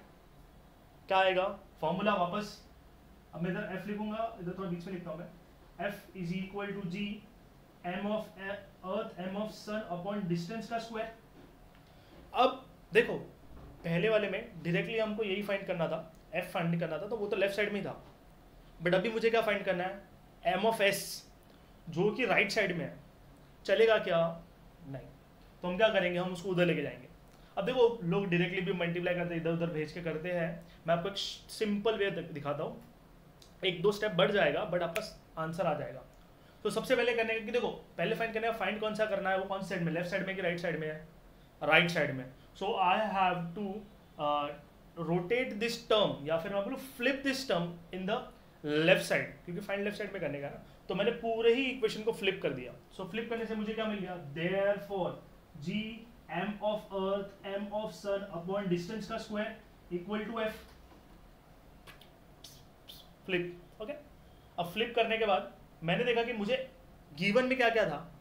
क्या आएगा फॉर्मूला वापस, अब मैं इधर f लिखूंगा, इधर थोड़ा बीच में लिखता हूं मैं, f is equal to g m of earth m of sun upon distance का स्क्वायर। अब देखो पहले वाले में डायरेक्टली हमको यही फाइंड करना था, f फाइंड करना था, तो वो तो लेफ्ट साइड में ही था, बट अभी मुझे क्या फाइंड करना है, m ऑफ s जो कि राइट साइड में है, चलेगा क्या, नहीं, तो हम क्या करेंगे, हम उसको उधर लेके जाएंगे। अब देखो लोग डायरेक्टली भी मल्टीप्लाई करते हैं, इधर उधर भेज के करते हैं, मैं आपको एक सिंपल वे दिखाता हूँ, 1-2 स्टेप बढ़ जाएगा बट आपका आंसर आ जाएगा। तो सबसे पहले करने का कि देखो पहले फाइंड करने का, फाइंड कौन सा करना है, वो कौन सी साइड में, लेफ्ट साइड में कि राइट साइड में है, राइट साइड में। So I have to rotate this term, या फिर मैं बोलूँ flip this term in the left side, क्योंकि फाइंड लेफ्ट साइड में करने का ना, तो मैंने पूरे ही इक्वेशन को फ्लिप कर दिया। सो फ्लिप करने से मुझे क्या मिल गया, therefore g m of earth m of sun upon distance का square equal to f, flip. Okay, अब फ्लिप करने के बाद मैंने देखा कि मुझे गिवन में क्या क्या था,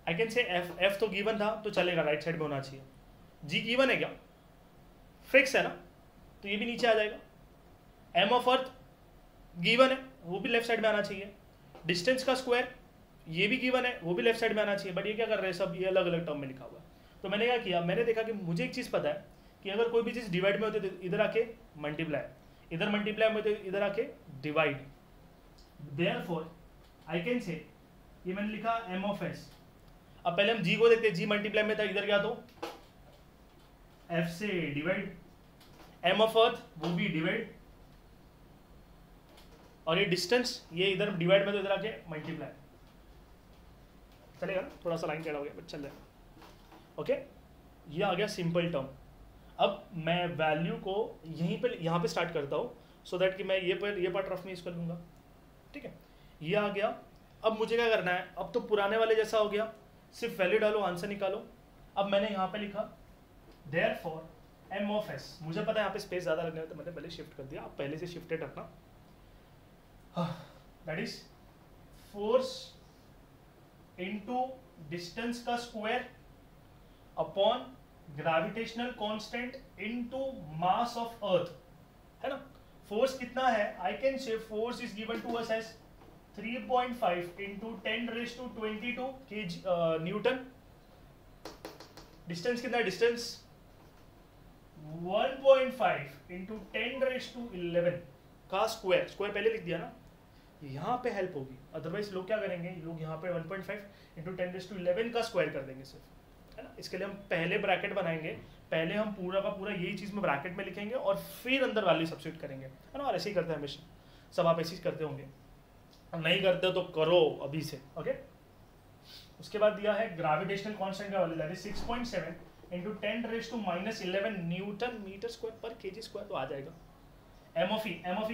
आई कैन से f तो गिवन था तो चलेगा, राइट साइड में होना चाहिए, g गिवन है क्या, फिक्स है ना, तो ये भी नीचे आ जाएगा, m ऑफ अर्थ गिवन है, वो भी लेफ्ट साइड में आना चाहिए, डिस्टेंस का स्क्वायर ये भी गिवन है, वो भी लेफ्ट साइड में आना चाहिए, बट ये क्या कर रहे हैं सब, ये अलग अलग टर्म में लिखा हुआ है। तो मैंने क्या किया, मैंने देखा कि मुझे एक चीज़ पता है कि अगर कोई भी चीज़ डिवाइड में होती है तो इधर आके मल्टीप्लाई, इधर मल्टीप्लाई में होती है इधर आके डिवाइड। देयरफॉर आई कैन से, ये मैंने लिखा m ऑफ s। अब पहले हम g को देखते हैं, g मल्टीप्लाई में था, इधर क्या तो f से डिवाइड, m ऑफ अर्थ वो भी डिवाइड, और ये डिस्टेंस ये इधर डिवाइड में तो इधर आके मल्टीप्लाई। चलेगा, थोड़ा सा लाइन टेढ़ा हो गया बट चल जाएगा। ओके, ये आ गया सिंपल टर्म। अब मैं वैल्यू को यहीं पे यहाँ पे स्टार्ट करता हूँ सो दैट कि मैं ये पार्ट रफ में यूज कर लूँगा। ठीक है, ये आ गया। अब मुझे क्या करना है, अब तो पुराने वाले जैसा हो गया, सिर्फ वैल्यू डालो आंसर निकालो। अब मैंने यहाँ पे लिखा देयरफॉर m ऑफ s, मुझे पता है यहाँ पे स्पेस ज़्यादा लगने में, तो मैंने पहले शिफ्ट कर दिया, आप पहले से शिफ्टेड रखना। That is force into distance का square upon gravitational constant into mass of earth, है ना। फोर्स कितना है, I can say force is given to us as 3.5 into 10⁻22 kg newton. Distance कितना है, डिस्टेंस 1.5 इंटू 10⁻11 का स्क्वायर, स्क्वायर पहले लिख दिया ना, यहाँ पे हेल्प होगी। अदरवाइज लोग क्या करेंगे, लोग यहाँ पे 1.5 इंटू 10⁻11 का स्क्वायर कर देंगे सिर्फ, है ना। इसके लिए हम पहले ब्रैकेट बनाएंगे, पहले हम पूरा का पूरा यही चीज़ में ब्रैकेट में लिखेंगे और फिर अंदर वैल्यू सब्स्टिट्यूट करेंगे, है ना। और ऐसे ही करते हैं हमेशा, सब आप ऐसे ही करते होंगे, नहीं करते तो करो अभी से। ओके, उसके बाद दिया है ग्रेविटेशनल कांस्टेंट का value, that is 6.7 into 10⁻11 newton metre square पर केजी स्क्वायर, तो आ जाएगा। m ऑफ e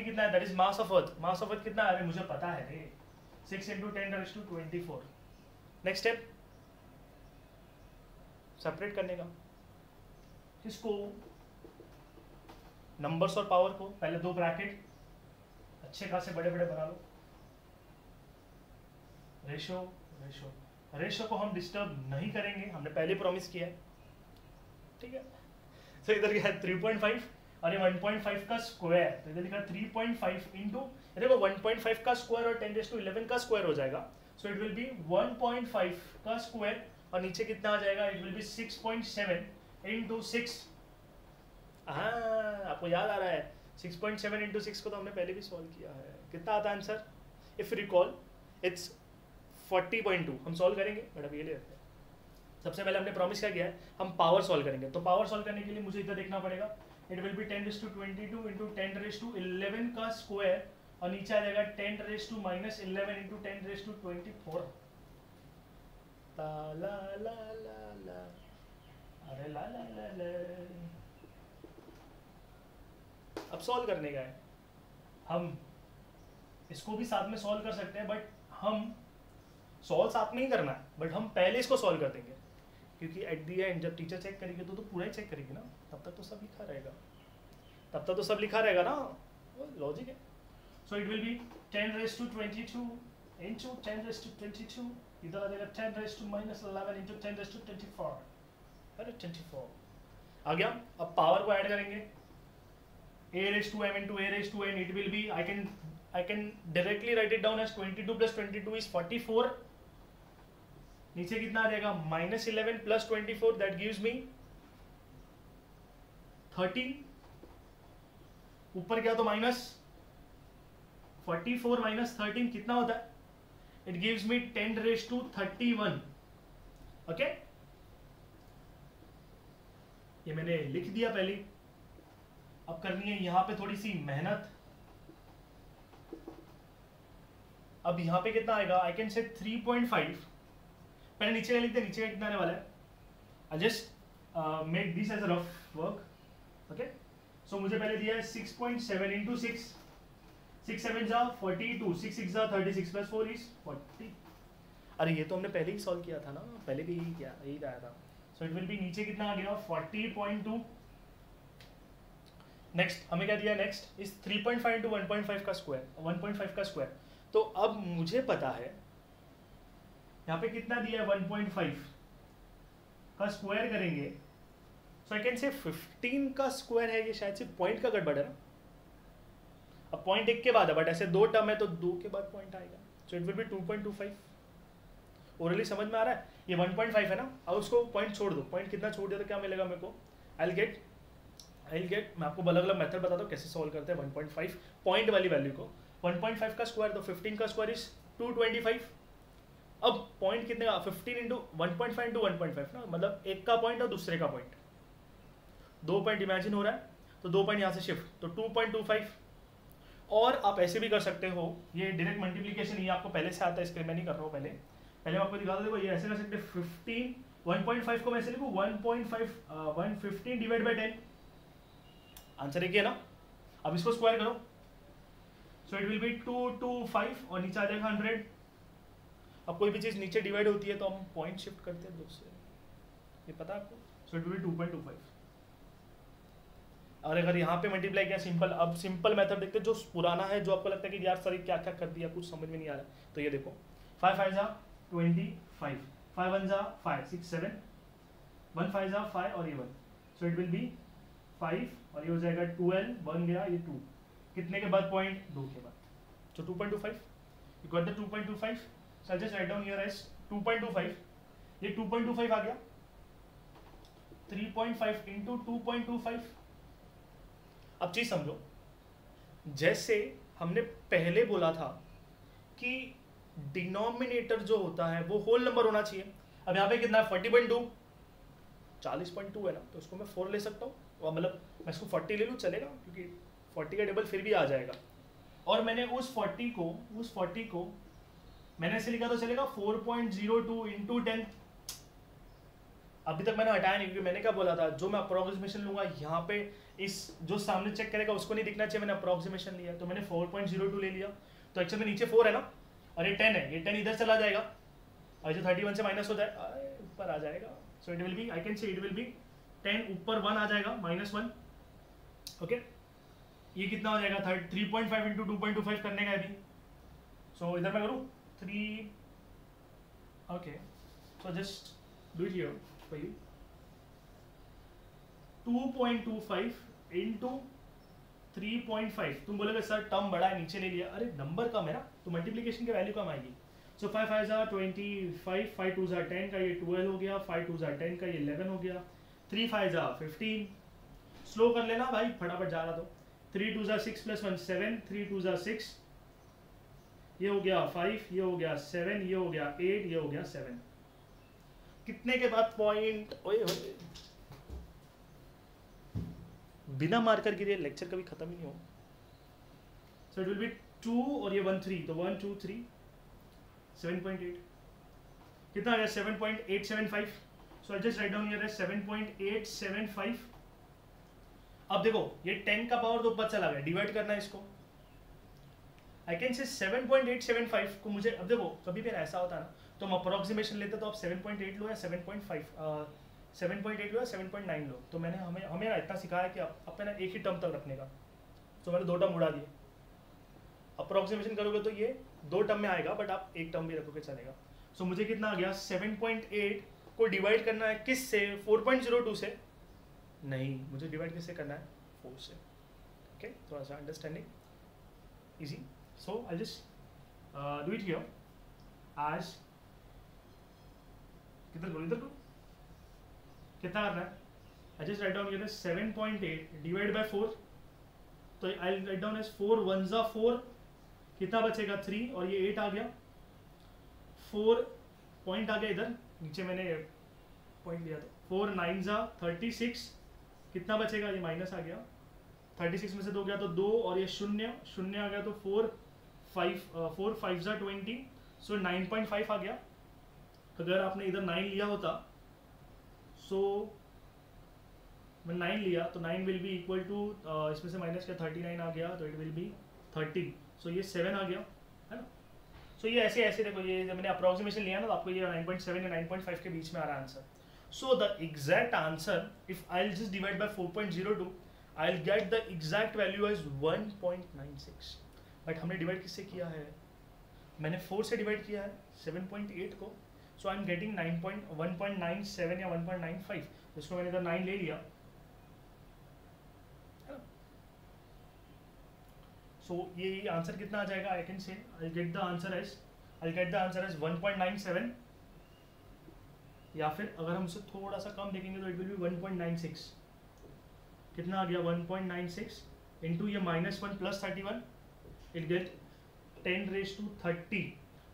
कितना है, that is mass of earth, mass of earth कितना है, अरे मुझे पता है रे, 6 इंटू 10⁻24। नेक्स्ट स्टेप सेपरेट करने का, किसको, नंबर्स और पावर को, पहले दो ब्रैकेट अच्छे खासे बड़े बड़े बना लो। रेशो को हम डिस्टर्ब नहीं करेंगे, हमने पहले प्रॉमिस किया है। ठीक है, तो इधर क्या है 3.5 और ये 1.5 का स्क्वायर, तो इधर लिखा 3.5 इंटू, देखो 1.5 का स्क्वायर और 10⁻11 का स्क्वायर हो जाएगा, सो इट विल बी 1.5 का स्क्वायर और नीचे कितना आ जाएगा, इट विल बी 6.7 इंटू 6। हाँ, आपको याद आ रहा है 6.7 इंटू 6 को तो हमने पहले भी सॉल्व किया है। कितना आता है आंसर, इफ रिकॉल इट्स 40.2। हम सॉल्व करेंगे बट अब ये ले रखते हैं। सबसे पहले हमने प्रॉमिस क्या किया है, हम पावर सॉल्व करेंगे, तो पावर सॉल्व करने के लिए मुझे इधर देखना पड़ेगा, इट विल बी 10⁻22 इंटू 10⁻11 का स्क्वायर और नीचे आ जाएगा 10⁻11 इंटू 10⁻24। ला ला ला ला, अरे ला ला ला ला। अब सॉल्व करने का है, हम इसको भी साथ में सॉल्व कर सकते हैं, बट हम सॉल्व साथ में ही करना है, बट हम पहले इसको सॉल्व कर देंगे, क्योंकि एट दी एंड जब टीचर चेक करेगी तो पूरा ही चेक करेगी ना, तब तक तो सब लिखा रहेगा, ना, वो लॉजिक है। So it will be 10⁻22 into 10⁻22, इधर आ जाएगा 10⁻11 इंटू 10⁻24, अरे 24 आ गया। अब पावर को ऐड करेंगे, a⁻m into a⁻n, it will be, I can directly write it down as 22 plus 22 is 44। नीचे कितना आ जाएगा, -11 plus 24, that gives me 13। ऊपर क्या तो -44 minus 13 कितना होता है, it gives me 10⁻31। ओके, ये मैंने लिख दिया पहले। अब करनी है यहाँ पे थोड़ी सी मेहनत। अब यहाँ पे कितना आएगा, आई कैन से 3.5, पहले नीचे का लिखते हैं, नीचे का कितना आने वाला है, I just make this as a rough work. Okay, so मुझे पहले दिया है 6.7 इंटू 6, 6 7 जा 42, 6 6 जा 36 प्लस 4 इज 40। अरे ये तो हमने पहले ही सॉल्व किया था ना, पहले भी यही किया, यही आया था। सो इट विल बी, नीचे कितना आ गया 40.2। नेक्स्ट हमें क्या दिया, नेक्स्ट इज 3.5 इंटू 1.5 का स्क्वायर, 1.5 का स्क्वायर। तो अब मुझे पता है यहाँ पे कितना दिया है, 1.5 का स्क्वायर करेंगे, सो आई कैन से 15 का स्क्वायर है, ये शायद से पॉइंट का गड़बड़ है ना, अब पॉइंट एक के बाद है, बट ऐसे दो टर्म है तो दो के बाद पॉइंट आएगा, so it will be 2.25। Orally समझ में आ रहा है? ये 1.5 है ना, अब उसको पॉइंट छोड़ दो, पॉइंट कितना छोड़ दिया तो क्या मिलेगा मेरे को? आई गेट मैं आपको अलग अलग मेथड बताता हूँ कैसे सॉल्व करते हैं 1.5 पॉइंट वाली वैल्यू को। 1.5 का स्क्वायर तो 15 का स्क्वायर इज 225। अब पॉइंट कितने का? 15 इंटू 1.5 इंटू 1.5 ना, मतलब एक का पॉइंट और दूसरे का पॉइंट, 2 पॉइंट इमेजिन हो रहा है तो 2 पॉइंट यहाँ से शिफ्ट, तो 2.25। और आप ऐसे भी कर सकते हो, ये डायरेक्ट मल्टीप्लीकेशन, ये आपको पहले से आता है, इसके मैं नहीं कर रहा हूँ, पहले मैं आपको दिखा दो। देखो ये ऐसे कर सकते हैं, 15 1.5 को मैं ऐसे लिखूँ 1.5 115 डिवाइड बाई 10, आंसर एक ही है ना। अब इसको स्क्वायर करो, सो इट विल बी 225 और नीचे आ जाएगा 100। अब कोई भी चीज़ नीचे डिवाइड होती है तो हम पॉइंट शिफ्ट करते हैं दूसरे, ये पता है आपको, सो इट विल बी 2.25। और अगर यहाँ पे मल्टीप्लाई किया सिंपल, अब सिंपल मेथड देखते हैं जो पुराना है, जो आपको लगता है कि यार सर क्या क्या कर दिया, कुछ समझ में नहीं आ रहा, तो ये देखो 5 5 जा 25, 5 1 जा 5 6 7, 1 5 जा 5 और ये 1, सो इट विल बी 5 और ये हो जाएगा 12, 1 गया ये 2, कितने के बाद पॉइंट? 2 के बाद, तो 2.25, you got the 2.25। So just write down here as 2.25, ये 2.25 आ गया, 3.5 इंटू 2.25। अब चीज समझो, जैसे हमने पहले बोला था कि डिनोमिनेटर जो होता है वो होल नंबर होना चाहिए। अब यहाँ पे कितना है? 40.2, 40.2 है ना, तो उसको मैं 4 ले सकता हूँ, मतलब मैं इसको 40 ले लूँ चलेगा, क्योंकि 40 का डबल फिर भी आ जाएगा। और मैंने उस 40 को मैंने ऐसे लिखा तो चलेगा 4.02 इंटू 10। अभी तक मैंने हटाया नहीं, क्योंकि मैंने क्या बोला था, जो मैं अप्रोक्सीमेशन लूंगा यहाँ पे, इस जो सामने चेक करेगा उसको नहीं दिखना चाहिए, मैंने अप्रोक्सीमेशन लिया तो मैंने 4.02 ले लिया, तो एक्चुअली में नीचे 4 है ना, और ये 10 है, ये 10 इधर चला जाएगा और जो 31 से माइनस हो जाए ऊपर आ जाएगा, so it will be, I can से इट विल बी 10 ऊपर 1 आ जाएगा -1, ओके। ये कितना हो जाएगा? 3.5 इंटू 2.25 करने का अभी, सो इधर मैं करूँ 3, okay, so just do it here for you, 2.25 into 3.5। तुम बोलोगे सर टर्म बड़ा है नीचे ले लिया, अरे नंबर कम है ना, तो मल्टीप्लिकेशन की वैल्यू कम आएगी। सो 5 5 जा 25, 5 2 जा 10 का ये 12 हो गया, 5 2 जा 10 का ये 11 हो गया, 3 5 जा 15, स्लो कर लेना भाई फटाफट जा रहा, तो 3 2 जा 6 + 1 7, 3 2 जा 6, ये हो गया 5, ये हो गया 7, ये हो गया 8, ये हो गया 7, कितने के बाद पॉइंट? ओए ओए, बिना मार्कर गिरे लेक्चर कभी खत्म ही नहीं हो। सो इट विल बी 2 और ये 1 3, तो 1 2 3 7.8, कितना आ गया? 7.875। So I just write down here 7.875। अब देखो ये 10 का पावर तो ऊपर चला गया, डिवाइड करना है इसको, आई कैन से 7.875 को मुझे, अब देखो कभी भी ऐसा होता है ना, तो हम अप्रोक्सीमेशन लेते तो आप 7.8 लो या 7.8 लो या 7.9 लो, तो मैंने हमें ना इतना सिखाया कि अपने ना एक ही टर्म तक रखने का, तो मैंने 2 टर्म उड़ा दिए। अप्रोक्सीमेशन करोगे तो ये 2 टर्म में आएगा, बट आप एक टर्म भी रखोगे चलेगा। सो मुझे कितना आ गया? 7.8 को डिवाइड करना है किस से? 4.02 से नहीं, मुझे डिवाइड किससे करना है? 4 से, ओके, थोड़ा सा understanding easy. So I just do it here आज, किधर करो, इधर करो, कितना करना है? I just write down here 7.8 divide by 4, तो आई राइट डाउन एज 4 1 जा 4, कितना बचेगा? 3 और ये 8 आ गया, 4 पॉइंट आ गया इधर नीचे, मैंने पॉइंट लिया था, 4 9 जा 36, कितना बचेगा? ये माइनस आ गया, 36 में से 2 गया तो 2 और ये 0 0 आ गया, तो 4 5 जा 20, सो 9.5 आ गया। अगर आपने इधर 9 लिया होता, सो मैं 9 लिया तो 9 विल बी इक्वल टू, इसमें से माइनस का 39 आ गया, तो इट विल बी 13, सो ये 7 आ गया, है ना। सो ये ऐसे ऐसे देखो, ये जब मैंने अप्रोक्सीमेशन लिया ना, तो आपको ये 9.7 या 9.5 के बीच में आ रहा है answer. So the exact answer, if I will just divide by 4.02, I will get the exact value as 1.96, but हमने डिवाइड किससे किया है? मैंने 4 से डिवाइड किया है 7.8 को, सो आई एम गेटिंग 1.97 या 1.95, जिसको मैंने इधर 9 ले लिया, है ना। सो ये आंसर कितना आ जाएगा? I can say I get the answer as 1.97 या फिर अगर हम उसे थोड़ा सा कम देखेंगे तो इट विल बी 1.96. कितना आ गया 1.96 इंटू ये -1 + 31, इट गेट 10⁻30.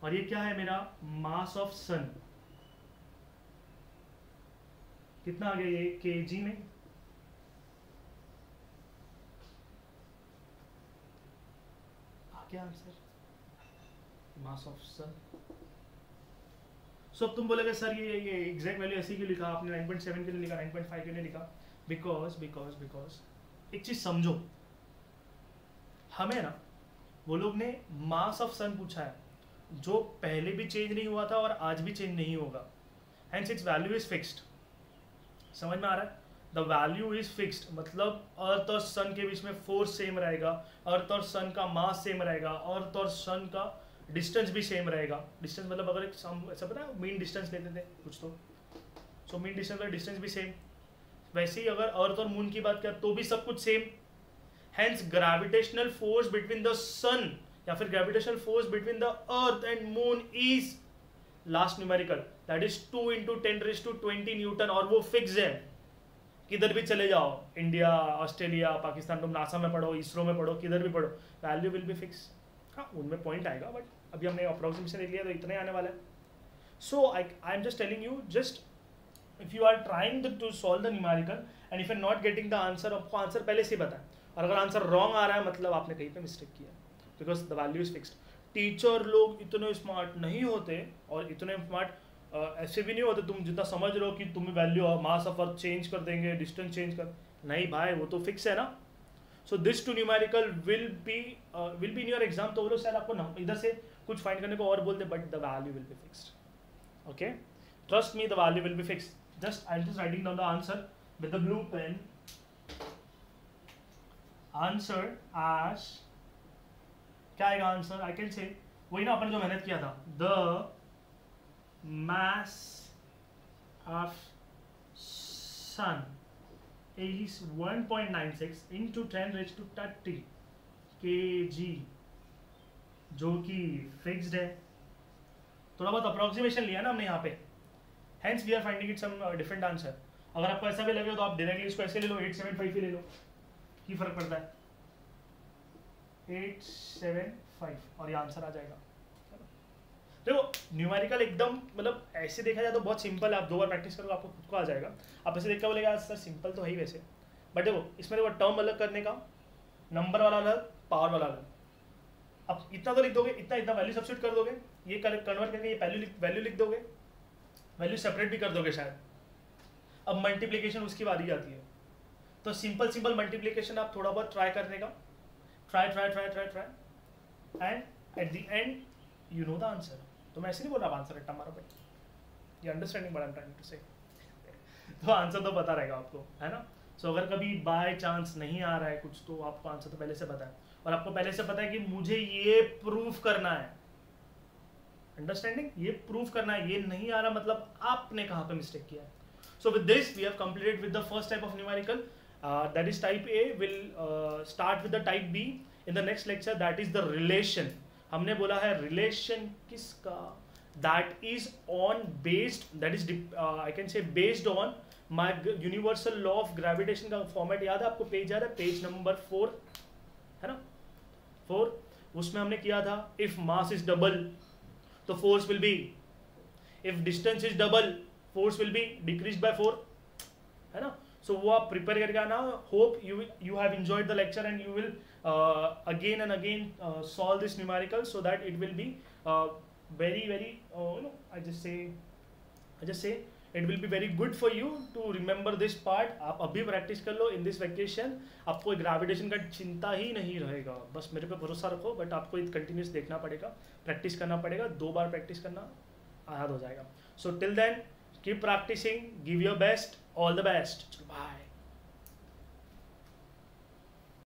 और ये क्या है मेरा मास ऑफ सन. कितना आ गया ये केजी में. आ गया आंसर मास ऑफ सन. सो अब तुम बोलोगे सर ये एग्जैक्ट वैल्यू ऐसी क्यों लिखा आपने, 9.7 क्यों नहीं लिखा, 9.5 क्यों नहीं लिखा? बिकॉज एक चीज समझो, हमें ना वो लोग ने मास ऑफ सन पूछा है जो पहले भी चेंज नहीं हुआ था और आज भी चेंज नहीं होगा. Hence it's value is fixed. समझ में आ रहा है? द वैल्यू इज फिक्स्ड मतलब अर्थ और सन के बीच में फोर्स सेम रहेगा, अर्थ और सन का मास सेम रहेगा, अर्थ और सन का डिस्टेंस भी सेम रहेगा. डिस्टेंस मतलब अगर ऐसा पता है मीन डिस्टेंस लेते थे कुछ तो, सो मीन डिस्टेंस का डिस्टेंस भी सेम. वैसे ही अगर अर्थ और मून की बात करें तो भी सब कुछ same. Hence gravitational force between the sun या फिर gravitational force between the earth and moon is last numerical, that is 2 × 10⁻20 newton. और वो फिक्स है. किधर भी चले जाओ, इंडिया, ऑस्ट्रेलिया, पाकिस्तान, तुम नासा में पढ़ो, इसरो में पढ़ो, किधर भी पढ़ो, वैल्यू विल बी फिक्स. हाँ उनमें पॉइंट आएगा बट अभी हमने अप्रोक्सीमेशन देख लिया तो इतने आने वाला है. So I am just telling you, just if you are trying to solve the numerical and if you are not getting the answer, आपको आंसर पहले से ही पता है. और अगर आंसर रॉन्ग आ रहा है मतलब आपने कहीं पे मिस्टेक किया, because the value is fixed. Teacher लोग इतने स्मार्ट नहीं होते और इतने स्मार्ट ऐसे भी नहीं होते तुम जितना समझ रहे हो कि तुम value mass of earth change कर देंगे, डिस्टेंस चेंज कर. नहीं भाई, वो तो फिक्स है ना. So this two numerical will be in your exam. तो वो लोग शायद आपको इधर से कुछ फाइंड करने को और बोलते, but the value will be fixed. Okay, trust me, the value will be fixed. Just I am just writing down the answer with the blue pen. Answer as क्या आएगा आंसर? आई कैन से वही ना अपन जो मेहनत किया था, the mass of sun is 1.96 into 10⁻30 kg, जो कि फिक्स्ड है. थोड़ा बहुत अप्रोक्सीमेशन लिया ना हमने यहाँ पे, hence we are finding it some different answer. अगर आपको ऐसा भी लगे तो आप डायरेक्टली इसको ऐसे ले लो, 875 ही ले लो, की फर्क पड़ता है, 875 और ये आंसर आ जाएगा. देखो न्यूमेरिकल एकदम मतलब ऐसे देखा जाए तो बहुत सिंपल है. आप 2 बार प्रैक्टिस करो आपको खुद को आ जाएगा. आप ऐसे देख कर बोलेगा सर सिंपल तो है ही वैसे, बट देखो इसमें देखो टर्म अलग करने का, नंबर वाला अलग, पावर वाला अलग. अब इतना तो लिख दोगे, इतना वैल्यू सब्स्टिट्यूट कर दोगे, ये कन्वर्ट करके ये वैल्यू लिख दोगे, वैल्यू सेपरेट भी कर दोगे शायद. अब मल्टीप्लीकेशन उसकी बारी आती है, तो सिंपल मल्टीप्लीकेशन आप थोड़ा बहुत ट्राई करने का, try and at the end you know the answer. तो मैं ऐसे नहीं बोल रहा आंसर रट्टा मारो, बट ये understanding what I am trying to say. तो आंसर तो पता रहेगा आपको, है ना. सो अगर कभी बाय चांस नहीं आ रहा है कुछ तो आपको आंसर तो पहले से पता है, और आपको पहले से पता है कि मुझे ये प्रूफ करना है. अंडरस्टैंडिंग, ये प्रूफ करना है, ये नहीं आ रहा मतलब आपने कहाँ पे मिस्टेक किया है. So with this we have completed with the first type of numerical, that is type A. Will start with the type B in the next lecture, that is the relation. हमने बोला है relation किसका, that is on based, that is I can say based on my universal law of gravitation. का format याद है आपको? Page याद है? पेज नंबर 4 है ना, 4. उसमें हमने किया था इफ मास इज डबल तो force will be, if distance is double force will be decrease by 4, है ना. सो वो आप प्रिपेयर करके आना. Hope you have enjoyed the lecture and you will again and again solve this numerical so that it will be very I just say it will be very good for you to remember this part. आप अभी practice कर लो in this vacation. आपको gravitation का चिंता ही नहीं रहेगा, बस मेरे पे भरोसा रखो. बट आपको कंटिन्यूस देखना पड़ेगा, प्रैक्टिस करना पड़ेगा, 2 बार प्रैक्टिस करना याद हो जाएगा. So till then keep practising, give your best, all the best, bye.